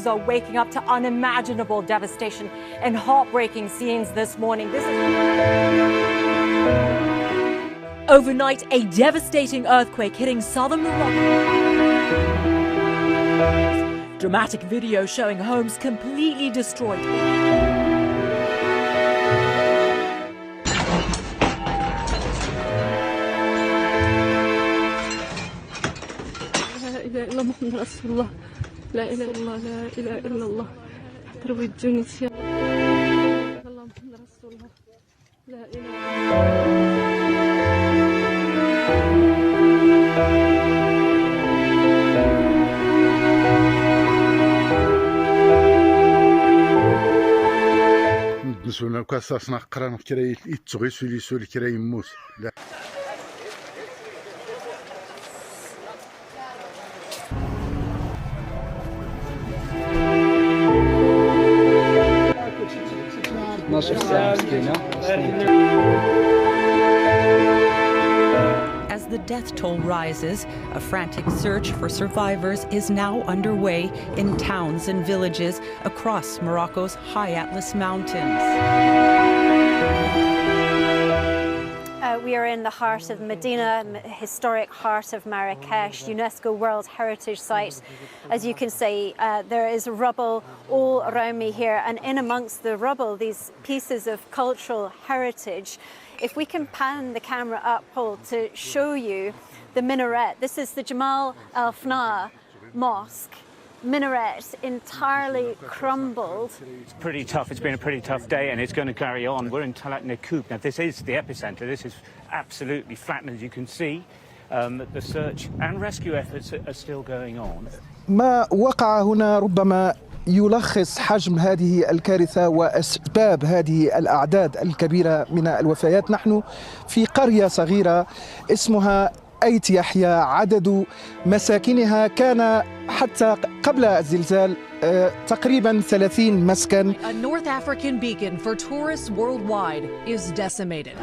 lives are waking up to unimaginable devastation and heartbreaking scenes this morning. Overnight, a devastating earthquake hitting southern Morocco. Dramatic video showing homes completely destroyed. لا إله إلا الله محمد رسول الله لا إله إلا الله لا إله إلا الله تروي تونس يا الله محمد رسول الله لا إله نسونا كاساسنا قران كراي يتغي سولي سولي كراي يموت لا As the death toll rises, a frantic search for survivors is now underway in towns and villages across Morocco's high Atlas Mountains. We are in the heart of Medina, historic heart of Marrakesh, UNESCO World Heritage Site. As you can see, there is rubble all around me here, and in amongst the rubble, these pieces of cultural heritage. If we can pan the camera up, Paul, to show you the minaret. This is the Jamal al-Fna Mosque. Minaret entirely crumbled. It's pretty tough. It's been a pretty tough day, and it's going to carry on. We're in Talat Nakoub. Now, this is the epicenter. This is absolutely flat, as you can see. The search and rescue efforts are still going on. ما وقع هنا ربما يلخص حجم هذه الكارثة وأسباب هذه الأعداد الكبيرة من الوفيات. نحن في قرية صغيرة اسمها أيت يحيى، عدد مساكنها كان حتى قبل الزلزال تقريبا 30 مسكن. A North African beacon for tourists worldwide is decimated.